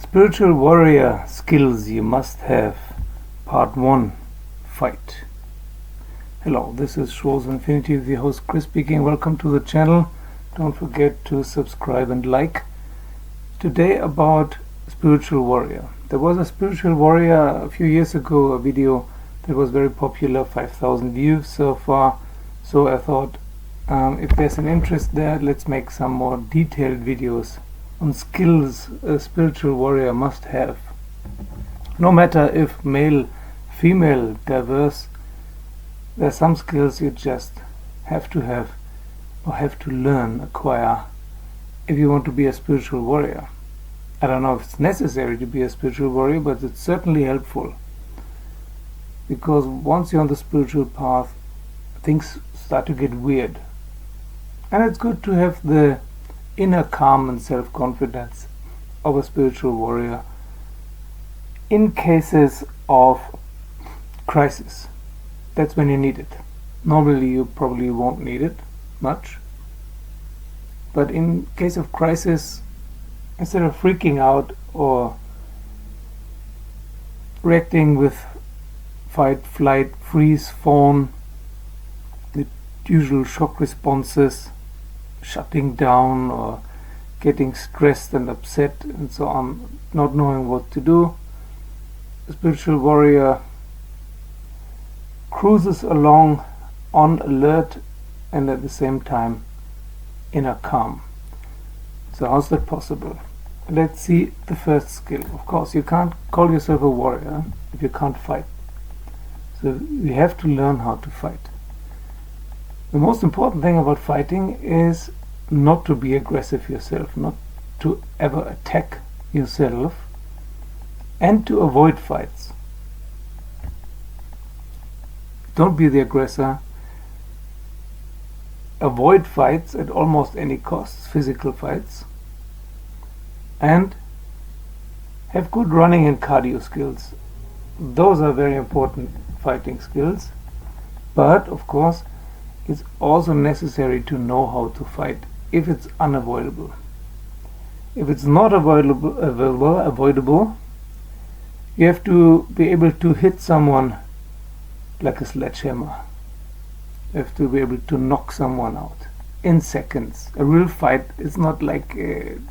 Spiritual warrior skills you must have. Part 1. Fight. Hello, this is Shores Infinity with your host Chris speaking. Welcome to the channel. Don't forget to subscribe and like. Today about spiritual warrior. There was a spiritual warrior a few years ago, a video that was very popular, 5,000 views so far. So I thought if there's an interest there, let's make some more detailed videos on skills a spiritual warrior must have. No matter if male, female, diverse, there are some skills you just have to have or have to learn, acquire if you want to be a spiritual warrior. I don't know if it's necessary to be a spiritual warrior, but it's certainly helpful, because once you're on the spiritual path, things start to get weird, and it's good to have the inner calm and self-confidence of a spiritual warrior in cases of crisis. That's when you need it. Normally you probably won't need it much, but in case of crisis, instead of freaking out or reacting with fight, flight, freeze, fawn, the usual shock responses, shutting down or getting stressed and upset and so on, not knowing what to do, a spiritual warrior cruises along on alert and at the same time inner calm. So how's that possible? Let's see the first skill. Of course, you can't call yourself a warrior if you can't fight. So you have to learn how to fight. The most important thing about fighting is not to be aggressive yourself, not to ever attack yourself, and to avoid fights. Don't be the aggressor. Avoid fights at almost any costs, physical fights, and have good running and cardio skills. Those are very important fighting skills, but of course it's also necessary to know how to fight if it's unavoidable. If it's not avoidable, you have to be able to hit someone like a sledgehammer. You have to be able to knock someone out in seconds. A real fight is not like 2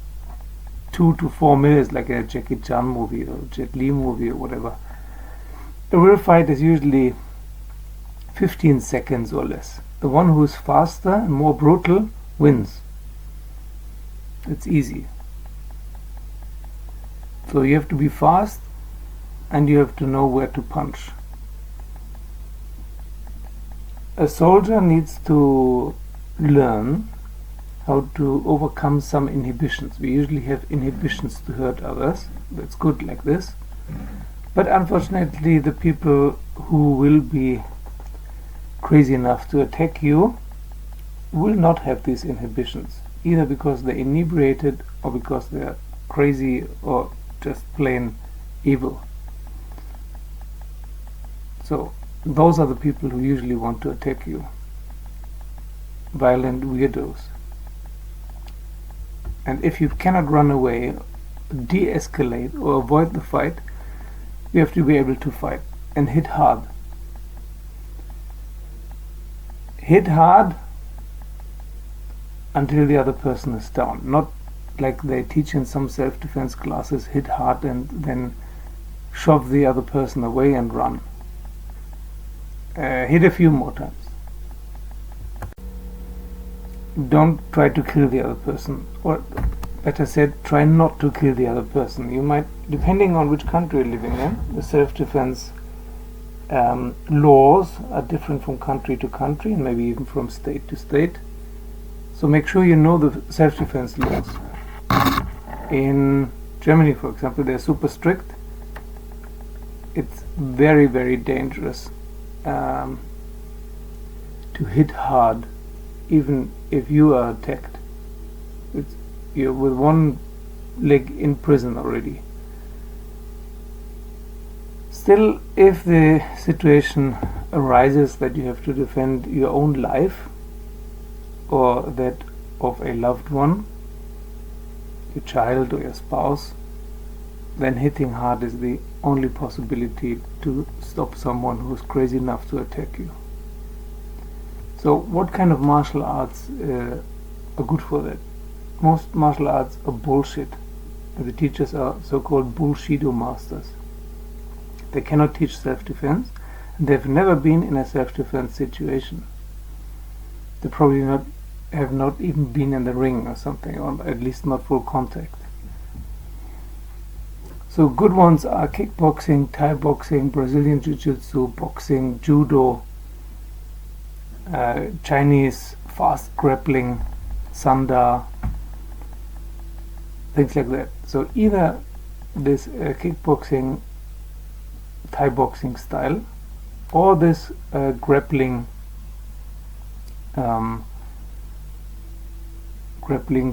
to 4 minutes like a Jackie Chan movie or Jet Li movie or whatever. A real fight is usually 15 seconds or less. The one who is faster and more brutal wins. It's easy. So you have to be fast and you have to know where to punch. A soldier needs to learn how to overcome some inhibitions. We usually have inhibitions to hurt others. That's good like this. But unfortunately, the people who will be crazy enough to attack you will not have these inhibitions, either because they're inebriated or because they're crazy or just plain evil. So those are the people who usually want to attack you. Violent weirdos. And if you cannot run away, de-escalate or avoid the fight, you have to be able to fight and hit hard. Hit hard until the other person is down. Not like they teach in some self-defense classes, hit hard and then shove the other person away and run. Hit a few more times. Don't try to kill the other person, or better said, try not to kill the other person. You might, depending on which country you're living in, the self-defense laws are different from country to country and maybe even from state to state. So make sure you know the self-defense laws. In Germany, for example, they're super strict. It's very, very dangerous to hit hard, even if you are attacked. You're with one leg in prison already. Still, if the situation arises that you have to defend your own life or that of a loved one, your child or your spouse, then hitting hard is the only possibility to stop someone who's crazy enough to attack you. So what kind of martial arts are good for that? Most martial arts are bullshit. The teachers are so-called bullshido masters. They cannot teach self-defense, and they've never been in a self-defense situation. They probably have not even been in the ring or something, or at least not full contact. So good ones are kickboxing, Thai boxing, Brazilian jiu-jitsu, boxing, judo, Chinese fast grappling, sanda, things like that. So either this kickboxing, Thai boxing style, or this grappling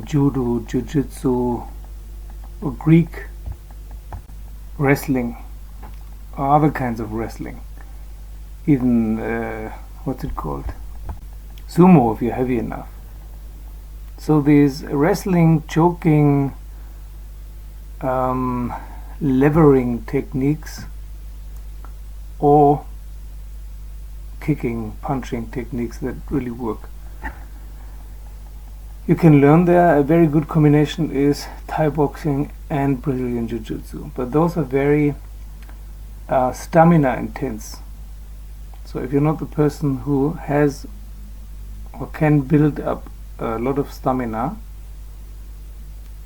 judo, jiu-jitsu, or Greek wrestling, or other kinds of wrestling, even what's it called, sumo if you're heavy enough. So these wrestling, choking, levering techniques, or kicking, punching techniques that really work, you can learn there. A very good combination is Thai boxing and Brazilian jiu-jitsu, but those are very stamina intense. So if you're not the person who has or can build up a lot of stamina,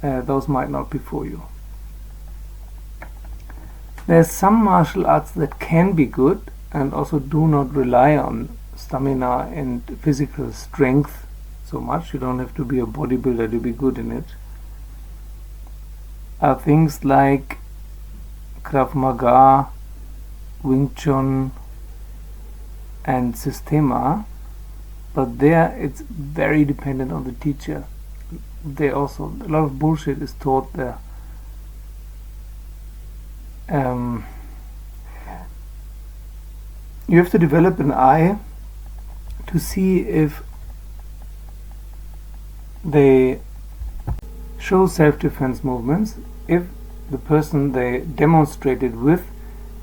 those might not be for you. There's some martial arts that can be good and also do not rely on stamina and physical strength so much. You don't have to be a bodybuilder to be good in it. Are things like Krav Maga, Wing Chun, and Systema, but there it's very dependent on the teacher. They also, a lot of bullshit is taught there. You have to develop an eye to see if they show self-defense movements, if the person they demonstrated with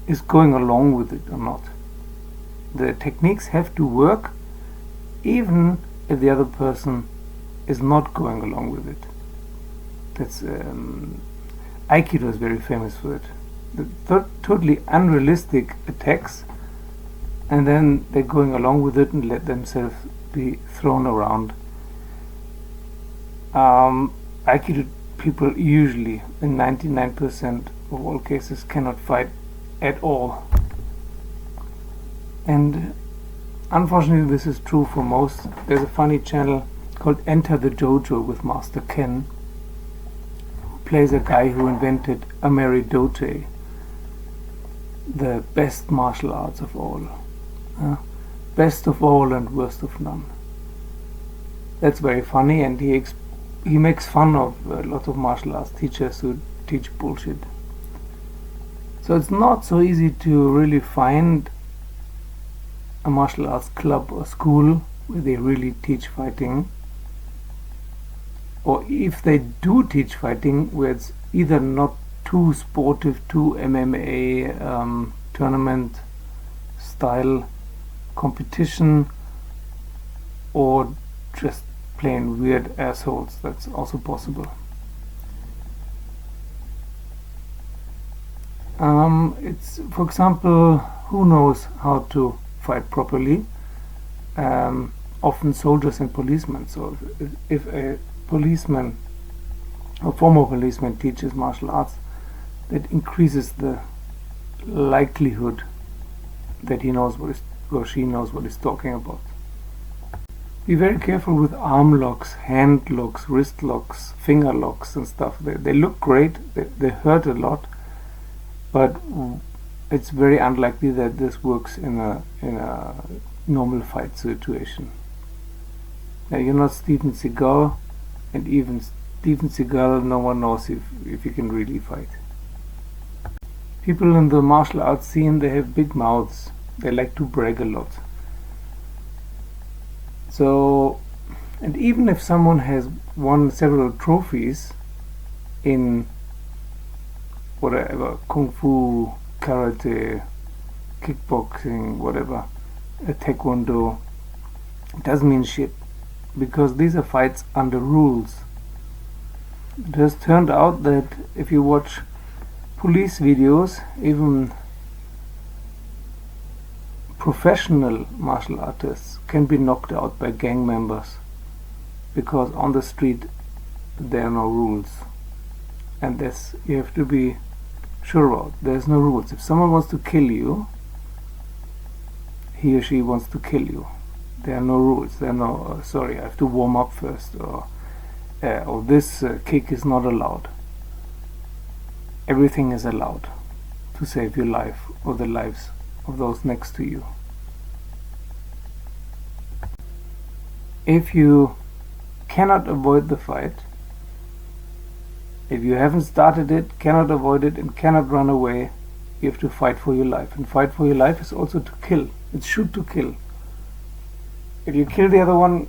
is going along with it or not. The techniques have to work even if the other person is not going along with it. That's Aikido is very famous for it. The totally unrealistic attacks, and then they're going along with it and let themselves be thrown around. Aikido people usually, in 99% of all cases, cannot fight at all. And unfortunately this is true for most. There's a funny channel called Enter the Dojo with Master Ken, who plays a guy who invented Ameri-Dote, the best martial arts of all. Best of all and worst of none. That's very funny, and he makes fun of a lot of martial arts teachers who teach bullshit. So it's not so easy to really find a martial arts club or school where they really teach fighting, or if they do teach fighting, where it's either not too sportive, too MMA tournament style competition, or just plain weird assholes. That's also possible. It's, for example, who knows how to fight properly? Often soldiers and policemen. So if a policeman or former policeman teaches martial arts, that increases the likelihood that he knows what or she knows what he's talking about. Be very careful with arm locks, hand locks, wrist locks, finger locks and stuff. They look great, they hurt a lot, but it's very unlikely that this works in a normal fight situation. Now, you're not Steven Seagal, and even Steven Seagal, no one knows if he can really fight. People in the martial arts scene, they have big mouths. They like to brag a lot. So, and even if someone has won several trophies in whatever, kung fu, karate, kickboxing, whatever, taekwondo, it doesn't mean shit, because these are fights under rules. It has turned out that if you watch police videos, even professional martial artists can be knocked out by gang members, because on the street there are no rules, and this you have to be sure about. There's no rules. If someone wants to kill you, he or she wants to kill you, there are no rules. There are no sorry, I have to warm up first, or this kick is not allowed. Everything is allowed to save your life or the lives of those next to you. If you cannot avoid the fight, if you haven't started it, cannot avoid it, and cannot run away, you have to fight for your life. And fight for your life is also to kill. It's shoot to kill. If you kill the other one,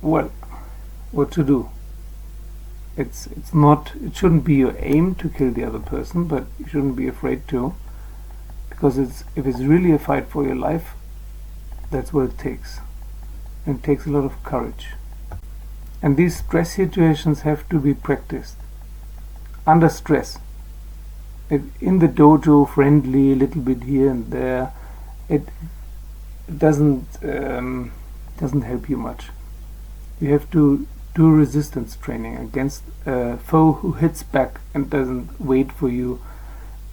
well, what to do? It's not. It shouldn't be your aim to kill the other person, but you shouldn't be afraid to, because if it's really a fight for your life, that's what it takes. And it takes a lot of courage. And these stress situations have to be practiced under stress. If in the dojo, friendly, a little bit here and there, it doesn't help you much. You have to do resistance training against a foe who hits back and doesn't wait for you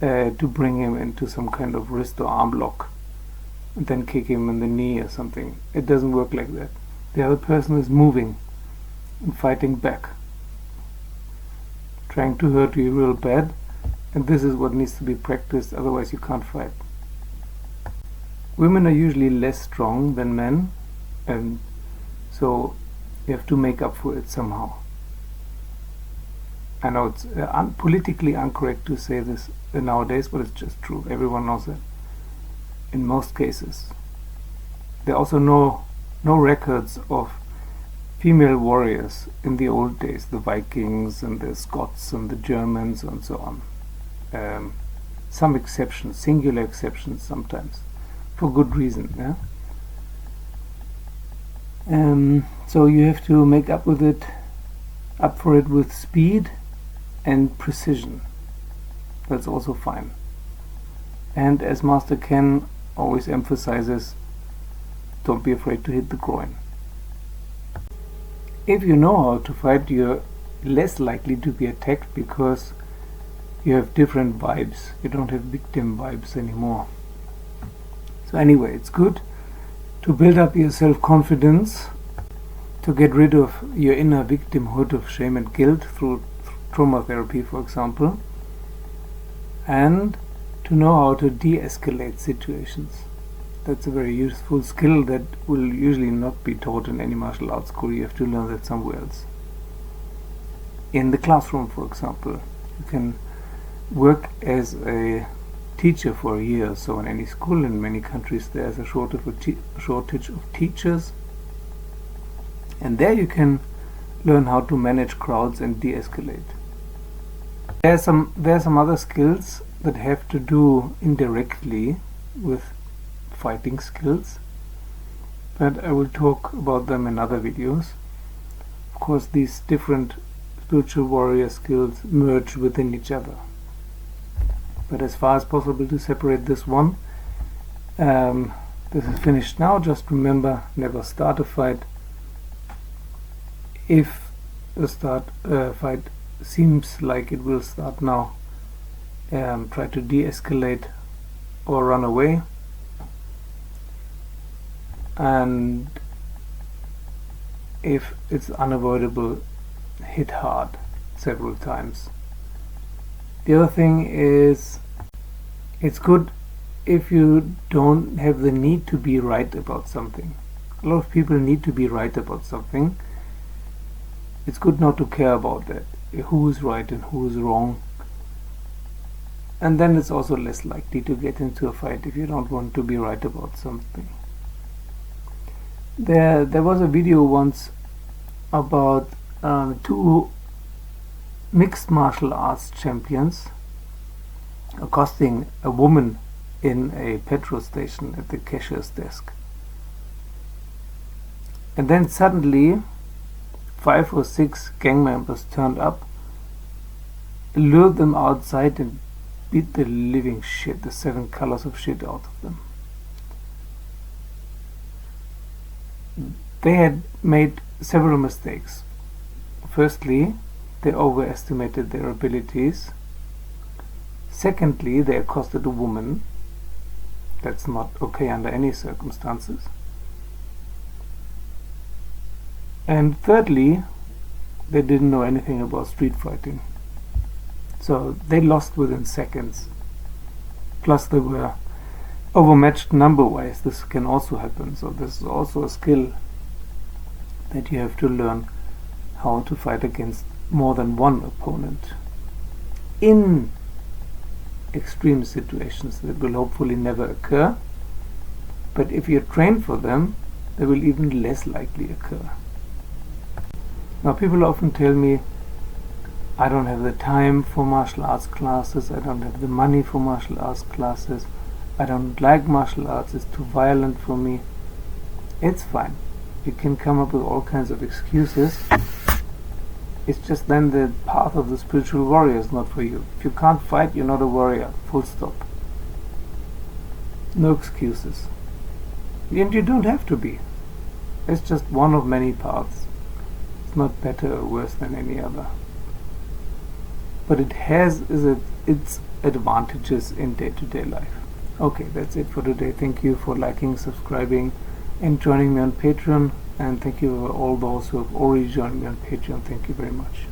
to bring him into some kind of wrist or arm lock and then kick him in the knee or something. It doesn't work like that. The other person is moving and fighting back, trying to hurt you real bad, and this is what needs to be practiced, otherwise you can't fight. Women are usually less strong than men, and so you have to make up for it somehow. I know it's politically incorrect to say this nowadays, but it's just true. Everyone knows that. In most cases, there are also no records of female warriors in the old days, the Vikings and the Scots and the Germans and so on. Some exceptions, singular exceptions sometimes, for good reason. Yeah. So you have to make up for it with speed and precision. That's also fine. And as Master Ken always emphasizes, don't be afraid to hit the groin. If you know how to fight, you're less likely to be attacked because you have different vibes. You don't have victim vibes anymore. So anyway, it's good to build up your self-confidence, to get rid of your inner victimhood of shame and guilt through trauma therapy, for example, and to know how to de-escalate situations. That's a very useful skill that will usually not be taught in any martial arts school. You have to learn that somewhere else. In the classroom, for example, you can work as a teacher for a year or so in any school. In many countries there's a shortage of teachers, and there you can learn how to manage crowds and de-escalate. There are some other skills that have to do indirectly with fighting skills, but I will talk about them in other videos. Of course, these different spiritual warrior skills merge within each other, but as far as possible to separate this one. This is finished now. Just remember, never start a fight. If a fight seems like it will start now, try to de-escalate or run away, and if it's unavoidable, hit hard several times. The other thing is, it's good if you don't have the need to be right about something. A lot of people need to be right about something. It's good not to care about that, who is right and who is wrong, and then it's also less likely to get into a fight if you don't want to be right about something. There was a video once about two mixed martial arts champions accosting a woman in a petrol station at the cashier's desk. And then suddenly 5 or 6 gang members turned up, lured them outside and beat the living shit, the 7 colors of shit out of them. They had made several mistakes. Firstly, they overestimated their abilities. Secondly, they accosted a woman. That's not okay under any circumstances. And thirdly, they didn't know anything about street fighting. So they lost within seconds. Plus they were overmatched number-wise. This can also happen. So this is also a skill that you have to learn, how to fight against more than one opponent in extreme situations that will hopefully never occur. But if you're trained for them, they will even less likely occur. Now people often tell me, I don't have the time for martial arts classes, I don't have the money for martial arts classes, I don't like martial arts, it's too violent for me. It's fine. You can come up with all kinds of excuses. It's just then the path of the spiritual warrior is not for you. If you can't fight, you're not a warrior. Full stop. No excuses. And you don't have to be. It's just one of many paths. It's not better or worse than any other. But it has its advantages in day-to-day life. Okay, that's it for today. Thank you for liking, subscribing, and joining me on Patreon. And thank you for all those who have already joined me on Patreon. Thank you very much.